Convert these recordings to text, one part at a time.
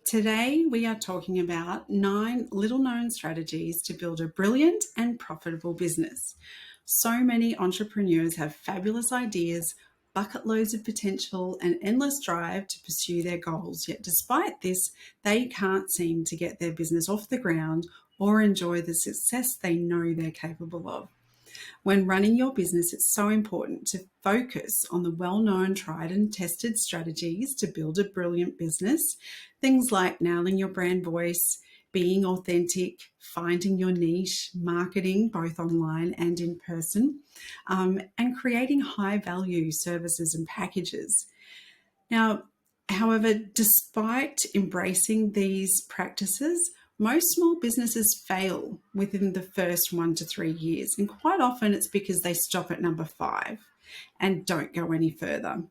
Today, we are talking about 9 little known strategies to build a brilliant and profitable business. So many entrepreneurs have fabulous ideas, bucket loads of potential, and endless drive to pursue their goals. Yet, despite this, they can't seem to get their business off the ground or enjoy the success they know they're capable of. When running your business, it's so important to focus on the well-known, tried and tested strategies to build a brilliant business. Things like nailing your brand voice, being authentic, finding your niche, marketing both online and in person, and creating high-value services and packages. Now, however, despite embracing these practices, most small businesses fail within the first 1 to 3 years. And quite often it's because they stop at number 5 and don't go any further.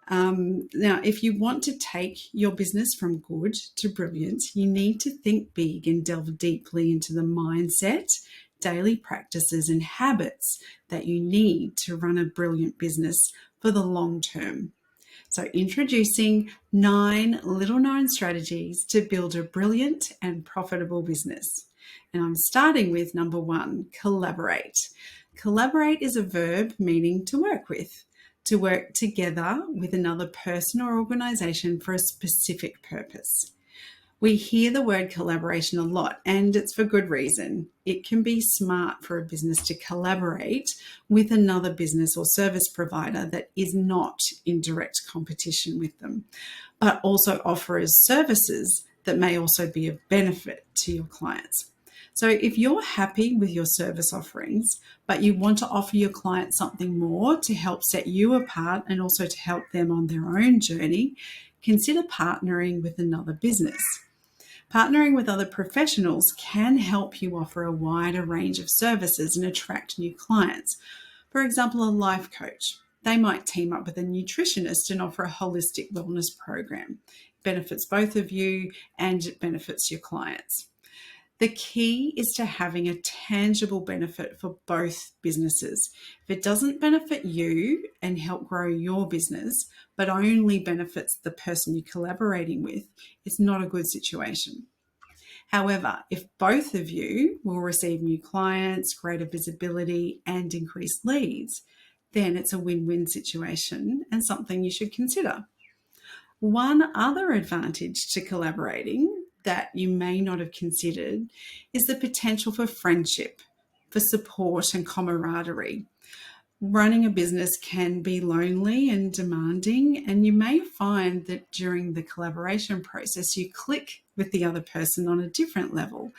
Now, if you want to take your business from good to brilliant, you need to think big and delve deeply into the mindset, daily practices, and habits that you need to run a brilliant business for the long term. So, introducing 9 little known strategies to build a brilliant and profitable business. And I'm starting with number 1, collaborate. Collaborate is a verb meaning to work with, to work together with another person or organization for a specific purpose. We hear the word collaboration a lot, and it's for good reason. It can be smart for a business to collaborate with another business or service provider that is not in direct competition with them, but also offers services that may also be of benefit to your clients. So if you're happy with your service offerings, but you want to offer your clients something more to help set you apart and also to help them on their own journey, consider partnering with another business. Partnering with other professionals can help you offer a wider range of services and attract new clients. For example, a life coach. They might team up with a nutritionist and offer a holistic wellness program. It benefits both of you and it benefits your clients. The key is to having a tangible benefit for both businesses. If it doesn't benefit you and help grow your business, but only benefits the person you're collaborating with, it's not a good situation. However, if both of you will receive new clients, greater visibility, and increased leads, then it's a win-win situation and something you should consider. One other advantage to collaborating that you may not have considered is the potential for friendship, for support and camaraderie. Running a business can be lonely and demanding, and you may find that during the collaboration process, you click with the other person on a different level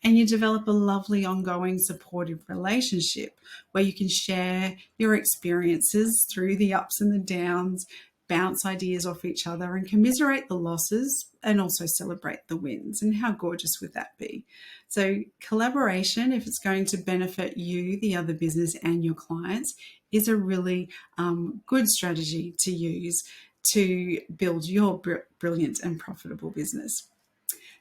and you develop a lovely ongoing supportive relationship where you can share your experiences through the ups and the downs, bounce ideas off each other and commiserate the losses and also celebrate the wins. And how gorgeous would that be? So collaboration, if it's going to benefit you, the other business and your clients, is a really good strategy to use to build your brilliant and profitable business.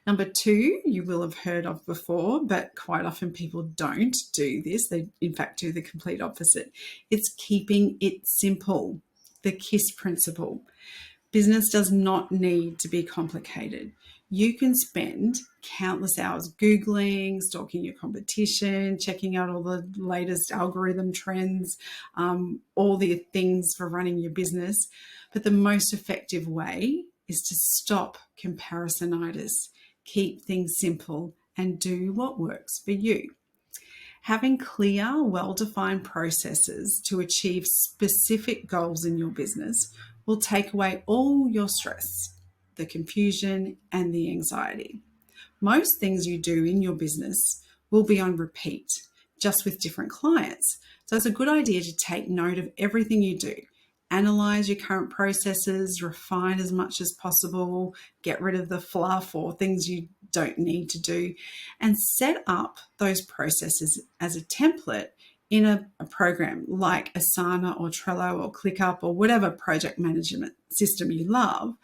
Number 2, you will have heard of before, but quite often people don't do this. They, in fact, do the complete opposite. It's keeping it simple. The KISS principle. Business does not need to be complicated. You can spend countless hours Googling, stalking your competition, checking out all the latest algorithm trends, all the things for running your business. But the most effective way is to stop comparisonitis, keep things simple, and do what works for you. Having clear, well-defined processes to achieve specific goals in your business will take away all your stress, the confusion, and the anxiety. Most things you do in your business will be on repeat, just with different clients. So it's a good idea to take note of everything you do. Analyze your current processes, refine as much as possible, get rid of the fluff or things you don't need to do, and set up those processes as a template in a program like Asana or Trello or ClickUp or whatever project management system you love,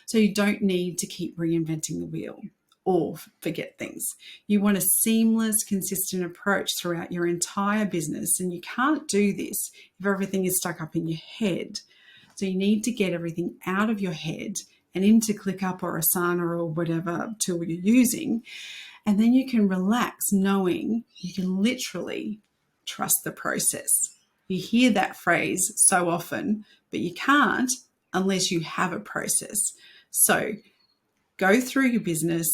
so you don't need to keep reinventing the wheel or forget things. You want a seamless, consistent approach throughout your entire business, and you can't do this if everything is stuck up in your head. So you need to get everything out of your head and into ClickUp or Asana or whatever tool you're using. And then you can relax knowing you can literally trust the process. You hear that phrase so often, but you can't unless you have a process. So go through your business,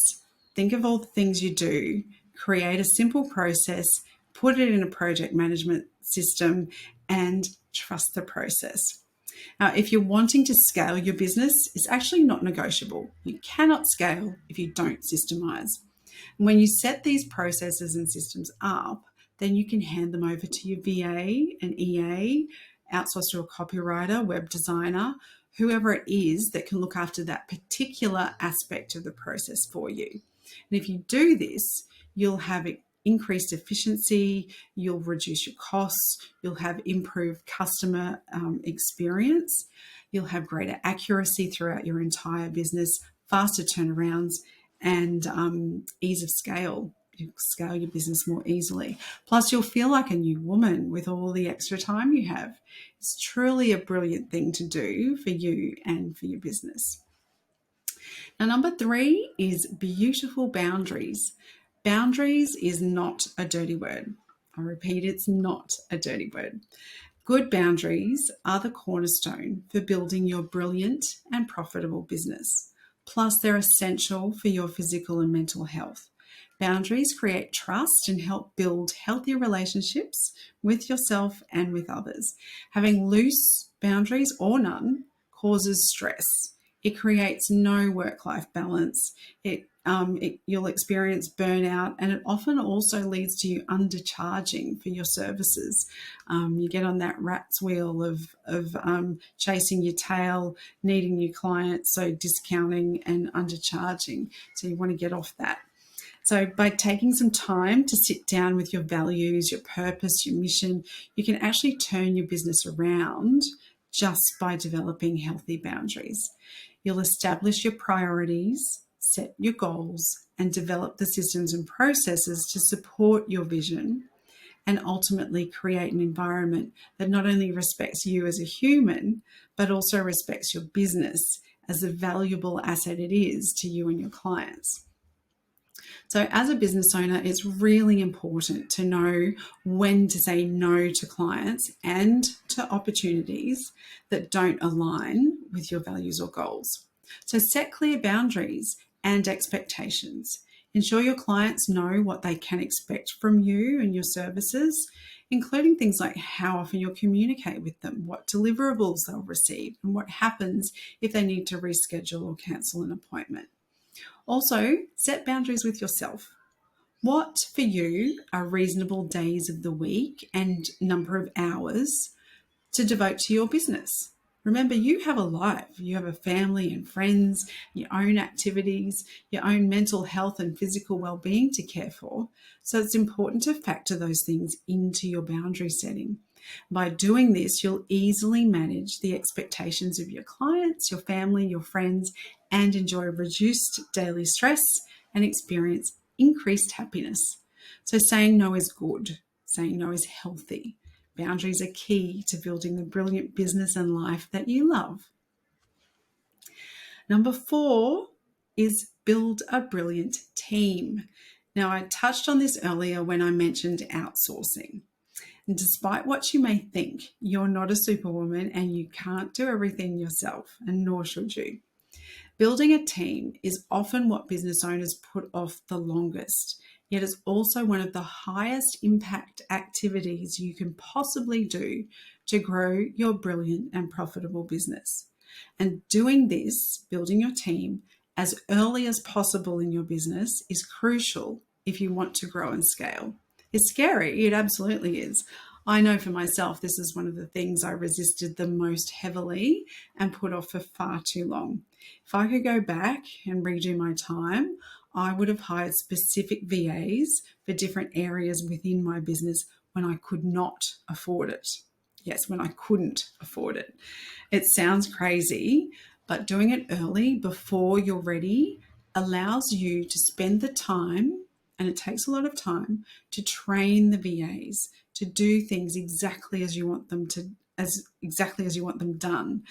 think of all the things you do, create a simple process, put it in a project management system, and trust the process. Now, if you're wanting to scale your business, it's actually not negotiable. You cannot scale if you don't systemize. And when you set these processes and systems up, then you can hand them over to your VA, an EA, outsource to a copywriter, web designer, whoever it is that can look after that particular aspect of the process for you. And if you do this, you'll have increased efficiency, you'll reduce your costs, you'll have improved customer experience, you'll have greater accuracy throughout your entire business, faster turnarounds, and ease of scale. You scale your business more easily. Plus, you'll feel like a new woman with all the extra time you have. It's truly a brilliant thing to do for you and for your business. Now, number 3 is beautiful boundaries. Boundaries is not a dirty word. I repeat, it's not a dirty word. Good boundaries are the cornerstone for building your brilliant and profitable business. Plus, they're essential for your physical and mental health. Boundaries create trust and help build healthy relationships with yourself and with others. Having loose boundaries or none causes stress. It creates no work-life balance. You'll experience burnout, and it often also leads to you undercharging for your services. You get on that rat's wheel of chasing your tail, needing new clients, so discounting and undercharging. So you want to get off that. So by taking some time to sit down with your values, your purpose, your mission, you can actually turn your business around just by developing healthy boundaries. You'll establish your priorities, set your goals, and develop the systems and processes to support your vision, and ultimately create an environment that not only respects you as a human, but also respects your business as the valuable asset it is to you and your clients. So as a business owner, it's really important to know when to say no to clients and to opportunities that don't align with your values or goals. So set clear boundaries and expectations. Ensure your clients know what they can expect from you and your services, including things like how often you'll communicate with them, what deliverables they'll receive, and what happens if they need to reschedule or cancel an appointment. Also, set boundaries with yourself. What for you are reasonable days of the week and number of hours to devote to your business? Remember, you have a life. You have a family and friends, your own activities, your own mental health and physical well-being to care for. So it's important to factor those things into your boundary setting. By doing this, you'll easily manage the expectations of your clients, your family, your friends, and enjoy reduced daily stress and experience increased happiness. So saying no is good. Saying no is healthy. Boundaries are key to building the brilliant business and life that you love. Number 4 is build a brilliant team. Now, I touched on this earlier when I mentioned outsourcing. And despite what you may think, you're not a superwoman and you can't do everything yourself, and nor should you. Building a team is often what business owners put off the longest, yet it's also one of the highest impact activities you can possibly do to grow your brilliant and profitable business. And doing this, building your team, as early as possible in your business is crucial if you want to grow and scale. It's scary, it absolutely is. I know for myself, this is one of the things I resisted the most heavily and put off for far too long. If I could go back and redo my time, I would have hired specific VAs for different areas within my business when I could not afford it. Yes, when I couldn't afford it. It sounds crazy, but doing it early before you're ready allows you to spend the time, and it takes a lot of time, to train the VAs to do things exactly as you want them to, exactly as you want them done.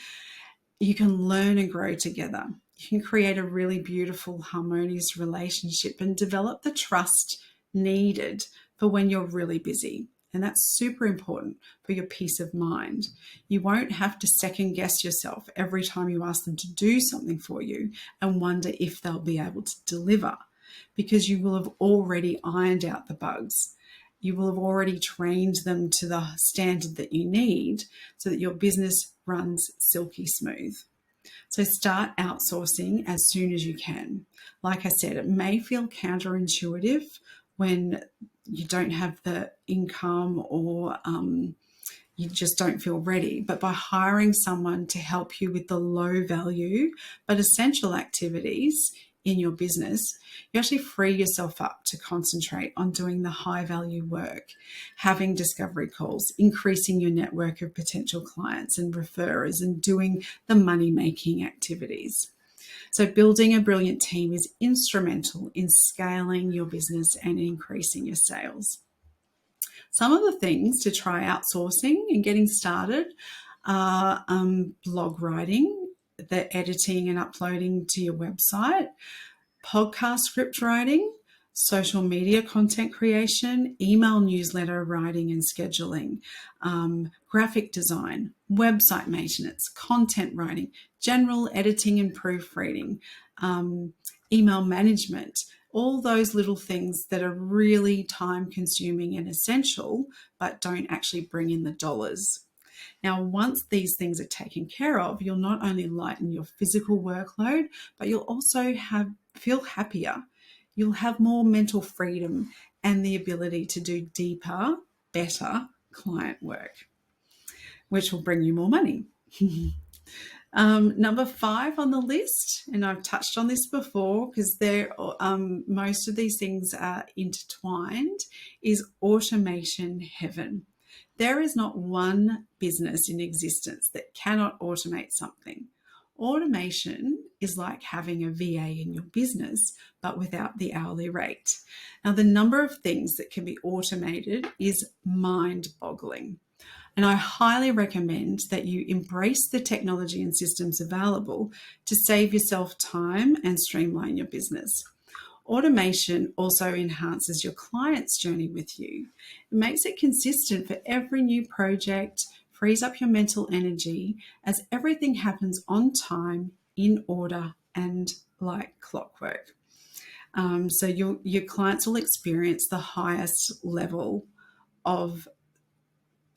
You can learn and grow together. You can create a really beautiful, harmonious relationship and develop the trust needed for when you're really busy. And that's super important for your peace of mind. You won't have to second guess yourself every time you ask them to do something for you and wonder if they'll be able to deliver, because you will have already ironed out the bugs. You will have already trained them to the standard that you need so that your business runs silky smooth. So start outsourcing as soon as you can. Like I said, it may feel counterintuitive when you don't have the income or you just don't feel ready. But by hiring someone to help you with the low value but essential activities in your business, you actually free yourself up to concentrate on doing the high value work, having discovery calls, increasing your network of potential clients and referrers, and doing the money making activities. So building a brilliant team is instrumental in scaling your business and increasing your sales. Some of the things to try outsourcing and getting started are blog writing, the editing and uploading to your website, podcast script writing, social media content creation, email newsletter writing and scheduling, graphic design, website maintenance, content writing, general editing and proofreading, email management, all those little things that are really time consuming and essential, but don't actually bring in the dollars. Now, once these things are taken care of, you'll not only lighten your physical workload, but you'll also feel happier. You'll have more mental freedom and the ability to do deeper, better client work, which will bring you more money. Number 5 on the list, and I've touched on this before because most of these things are intertwined, is automation heaven. There is not one business in existence that cannot automate something. Automation is like having a VA in your business, but without the hourly rate. Now, the number of things that can be automated is mind-boggling. And I highly recommend that you embrace the technology and systems available to save yourself time and streamline your business. Automation also enhances your client's journey with you. It makes it consistent for every new project, frees up your mental energy as everything happens on time, in order, and like clockwork. So your clients will experience the highest level of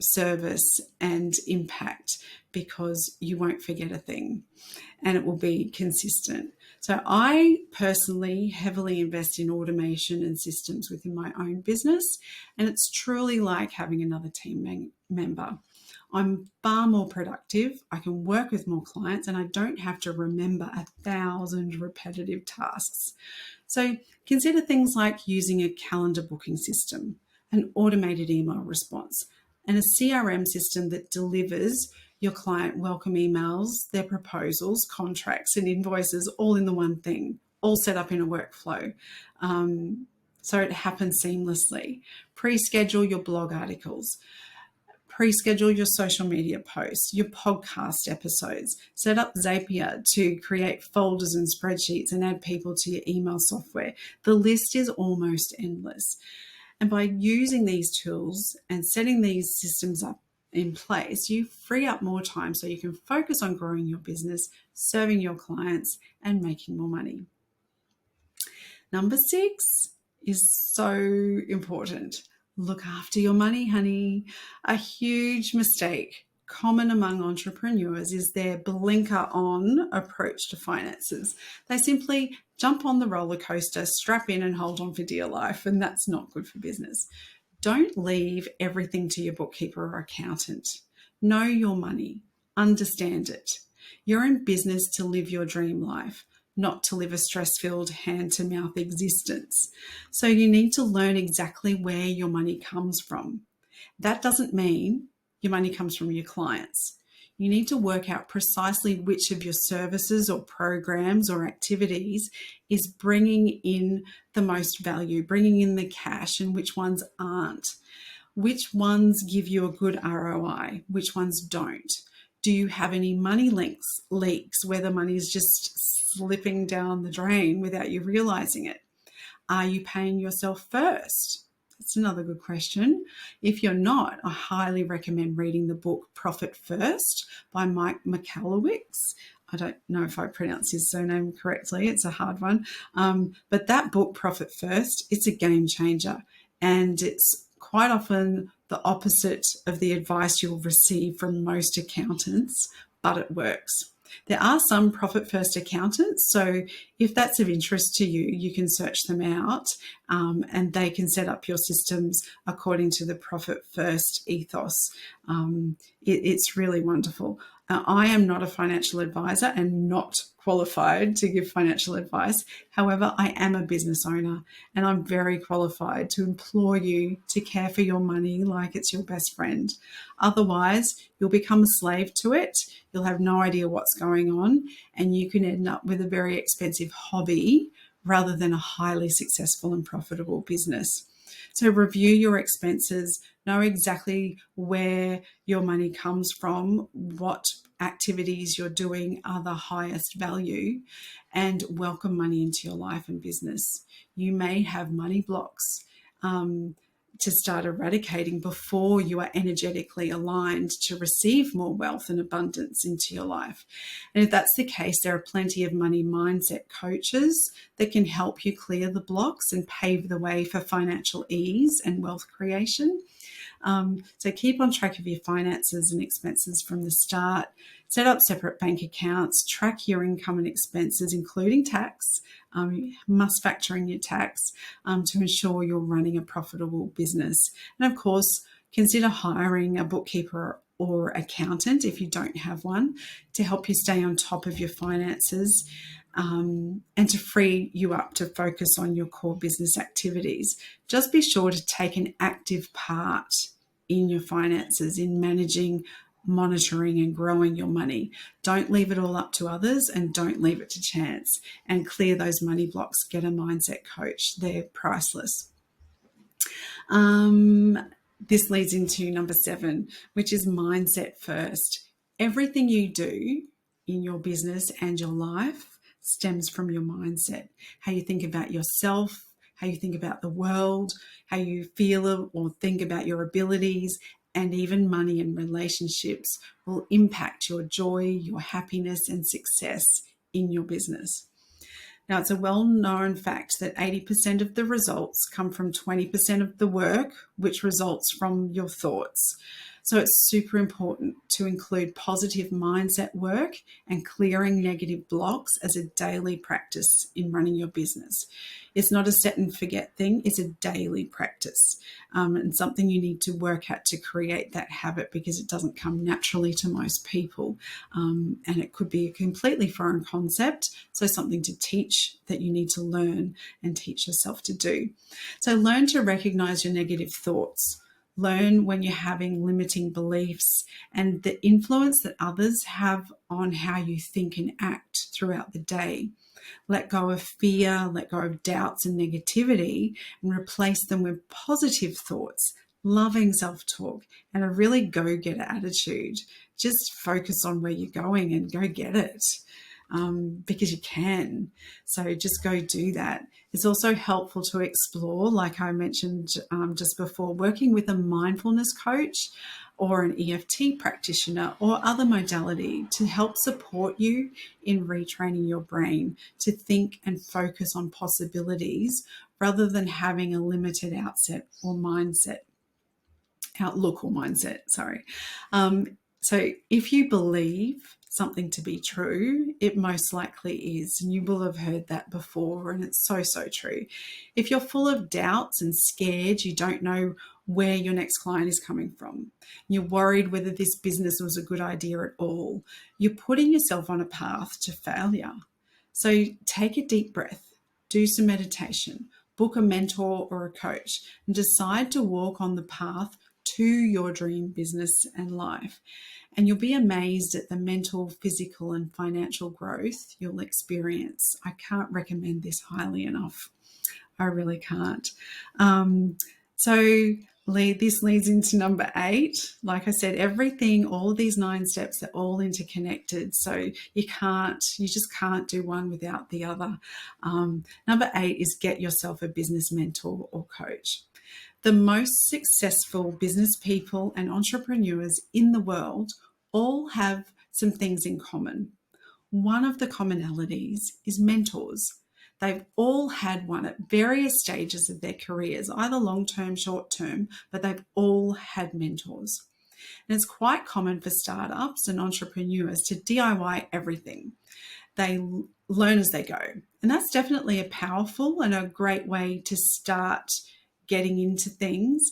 service and impact because you won't forget a thing and it will be consistent. So I personally heavily invest in automation and systems within my own business, and it's truly like having another team member. I'm far more productive, I can work with more clients, and I don't have to remember 1,000 repetitive tasks. So consider things like using a calendar booking system, an automated email response, and a CRM system that delivers your client welcome emails, their proposals, contracts, and invoices all in the one thing, all set up in a workflow. So it happens seamlessly. Pre-schedule your blog articles. Pre-schedule your social media posts, your podcast episodes. Set up Zapier to create folders and spreadsheets and add people to your email software. The list is almost endless. And by using these tools and setting these systems up in place, you free up more time so you can focus on growing your business, serving your clients, and making more money. Number 6 is so important. Look after your money, honey. A huge mistake common among entrepreneurs is their blinker on approach to finances. They simply jump on the roller coaster, strap in and hold on for dear life, and that's not good for business. Don't leave everything to your bookkeeper or accountant. Know your money. Understand it. You're in business to live your dream life, not to live a stress-filled hand-to-mouth existence. So you need to learn exactly where your money comes from. That doesn't mean your money comes from your clients. You need to work out precisely which of your services or programs or activities is bringing in the most value, bringing in the cash, and which ones aren't. Which ones give you a good ROI, which ones don't. Do you have any money leaks where the money is just slipping down the drain without you realizing it? Are you paying yourself first? That's another good question. If you're not, I highly recommend reading the book Profit First by Mike Michalowicz. I don't know if I pronounce his surname correctly. It's a hard one. But that book, Profit First, it's a game changer. And it's quite often the opposite of the advice you'll receive from most accountants, but it works. There are some profit first accountants, so if that's of interest to you, you can search them out, and they can set up your systems according to the profit first ethos. It's really wonderful. I am not a financial advisor and not qualified to give financial advice. However, I am a business owner and I'm very qualified to implore you to care for your money like it's your best friend. Otherwise, you'll become a slave to it. You'll have no idea what's going on and you can end up with a very expensive hobby rather than a highly successful and profitable business. So review your expenses, know exactly where your money comes from, what activities you're doing are the highest value, and welcome money into your life and business. You may have money blocks to start eradicating before you are energetically aligned to receive more wealth and abundance into your life. And if that's the case, there are plenty of money mindset coaches that can help you clear the blocks and pave the way for financial ease and wealth creation. So keep on track of your finances and expenses from the start. Set up separate bank accounts, track your income and expenses, including tax. You must factor in your tax to ensure you're running a profitable business. And of course, consider hiring a bookkeeper or accountant if you don't have one to help you stay on top of your finances and to free you up to focus on your core business activities. Just be sure to take an active part in your finances, in managing, monitoring and growing your money. Don't leave it all up to others and don't leave it to chance, and clear those money blocks. Get a mindset coach. They're priceless. This leads into number 7, which is mindset first. Everything you do in your business and your life stems from your mindset. How you think about yourself, how you think about the world, how you feel or think about your abilities, and even money and relationships will impact your joy, your happiness, and success in your business. Now, it's a well-known fact that 80% of the results come from 20% of the work, which results from your thoughts. So it's super important to include positive mindset work and clearing negative blocks as a daily practice in running your business. It's not a set and forget thing, it's a daily practice and something you need to work at to create that habit, because it doesn't come naturally to most people and it could be a completely foreign concept. So something to teach that you need to learn and teach yourself to do. So learn to recognize your negative thoughts. Learn when you're having limiting beliefs and the influence that others have on how you think and act throughout the day. Let go of fear, let go of doubts and negativity, and replace them with positive thoughts, loving self-talk, and a really go-getter attitude. Just focus on where you're going and go get it. Because you can. So just go do that. It's also helpful to explore, like I mentioned just before, working with a mindfulness coach or an EFT practitioner or other modality to help support you in retraining your brain to think and focus on possibilities rather than having a limited outlook or mindset. So if you believe something to be true, it most likely is. And you will have heard that before, and it's so, so true. If you're full of doubts and scared, you don't know where your next client is coming from, you're worried whether this business was a good idea at all, you're putting yourself on a path to failure. So take a deep breath, do some meditation, book a mentor or a coach, and decide to walk on the path to your dream business and life. And you'll be amazed at the mental, physical, and financial growth you'll experience. I can't recommend this highly enough. I really can't. So This leads into number 8. Like I said, everything, all of these 9 steps are all interconnected. So you just can't do one without the other. Number 8 is get yourself a business mentor or coach. The most successful business people and entrepreneurs in the world all have some things in common. One of the commonalities is mentors. They've all had one at various stages of their careers, either long-term, short-term, but they've all had mentors. And it's quite common for startups and entrepreneurs to DIY everything. They learn as they go. And that's definitely a powerful and a great way to start getting into things,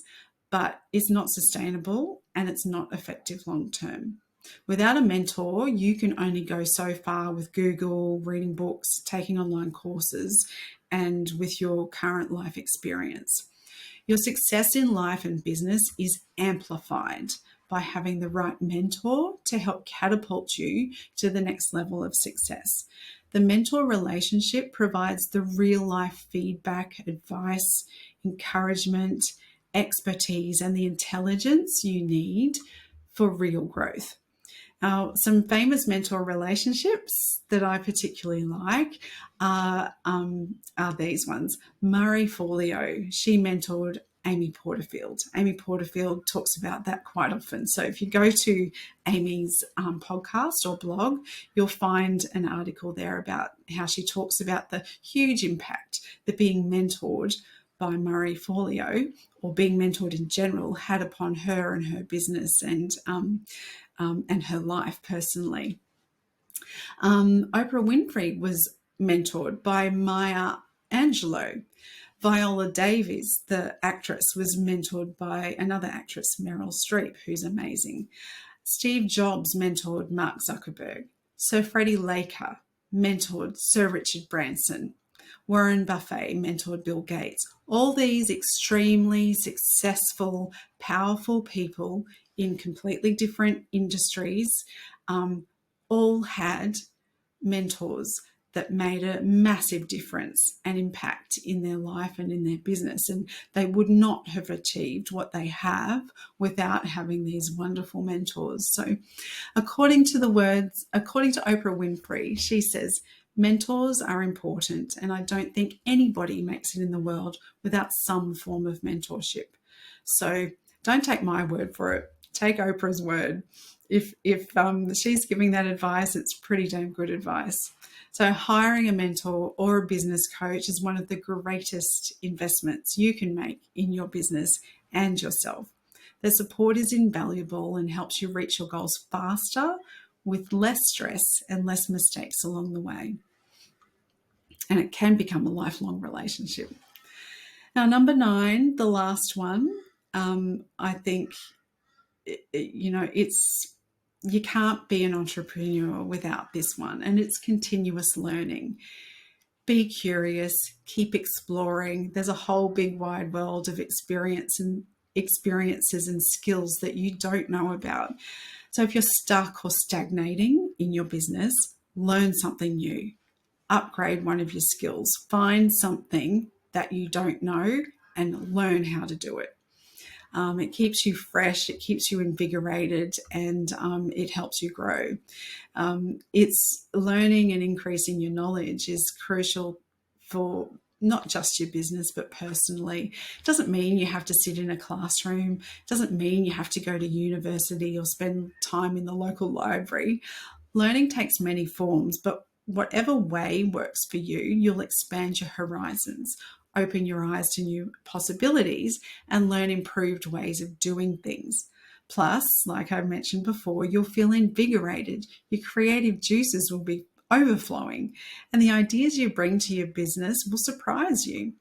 but it's not sustainable and it's not effective long-term. Without a mentor, you can only go so far with Google, reading books, taking online courses, and with your current life experience. Your success in life and business is amplified by having the right mentor to help catapult you to the next level of success. The mentor relationship provides the real life feedback, advice, encouragement, expertise, and the intelligence you need for real growth. Some famous mentor relationships that I particularly like are these ones. Marie Forleo, she mentored Amy Porterfield. Amy Porterfield talks about that quite often. So if you go to Amy's podcast or blog, you'll find an article there about how she talks about the huge impact that being mentored by Marie Forleo, or being mentored in general, had upon her and her business and her life personally. Oprah Winfrey was mentored by Maya Angelou. Viola Davis, the actress, was mentored by another actress, Meryl Streep, who's amazing. Steve Jobs mentored Mark Zuckerberg. Sir Freddie Laker mentored Sir Richard Branson. Warren Buffett mentored Bill Gates. All these extremely successful, powerful people in completely different industries all had mentors that made a massive difference and impact in their life and in their business. And they would not have achieved what they have without having these wonderful mentors. So according to Oprah Winfrey, she says, mentors are important, and I don't think anybody makes it in the world without some form of mentorship. So don't take my word for it. Take Oprah's word. If she's giving that advice, it's pretty damn good advice. So hiring a mentor or a business coach is one of the greatest investments you can make in your business and yourself. Their support is invaluable and helps you reach your goals faster with less stress and less mistakes along the way. And it can become a lifelong relationship. Now, number 9, the last one, I think, you can't be an entrepreneur without this one, and it's continuous learning. Be curious, keep exploring. There's a whole big wide world of experiences and skills that you don't know about. So if you're stuck or stagnating in your business, learn something new, upgrade one of your skills, find something that you don't know and learn how to do it. It keeps you fresh, it keeps you invigorated, and it helps you grow. It's learning and increasing your knowledge is crucial for not just your business, but personally. It doesn't mean you have to sit in a classroom. It doesn't mean you have to go to university or spend time in the local library. Learning takes many forms, but whatever way works for you, you'll expand your horizons, open your eyes to new possibilities, and learn improved ways of doing things. Plus, like I mentioned before, you'll feel invigorated. Your creative juices will be overflowing, and the ideas you bring to your business will surprise you.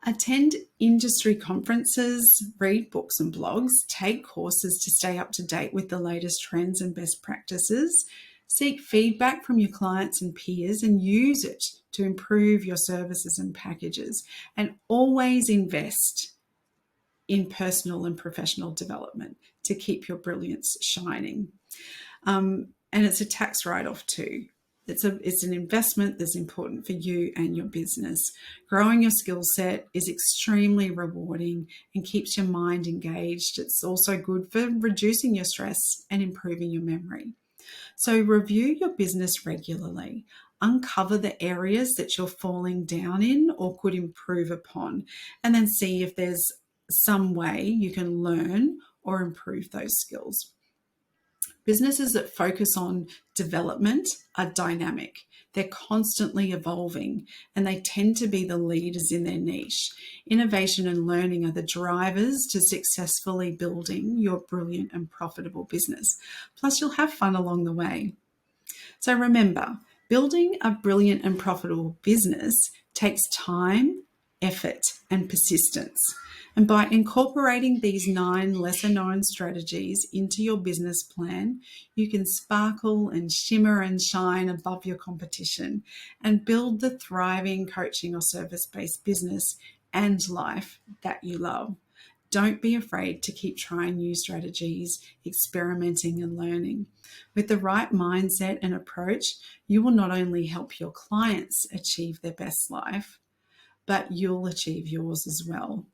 Attend industry conferences, read books and blogs, take courses to stay up to date with the latest trends and best practices. Seek feedback from your clients and peers and use it to improve your services and packages. And always invest in personal and professional development to keep your brilliance shining. And it's a tax write-off too. It's an investment that's important for you and your business. Growing your skill set is extremely rewarding and keeps your mind engaged. It's also good for reducing your stress and improving your memory. So review your business regularly. Uncover the areas that you're falling down in or could improve upon, and then see if there's some way you can learn or improve those skills. Businesses that focus on development are dynamic. They're constantly evolving and they tend to be the leaders in their niche. Innovation and learning are the drivers to successfully building your brilliant and profitable business. Plus, you'll have fun along the way. So remember, building a brilliant and profitable business takes time, effort, and persistence. And by incorporating these 9 lesser known strategies into your business plan, you can sparkle and shimmer and shine above your competition and build the thriving coaching or service-based business and life that you love. Don't be afraid to keep trying new strategies, experimenting and learning. With the right mindset and approach, you will not only help your clients achieve their best life, but you'll achieve yours as well.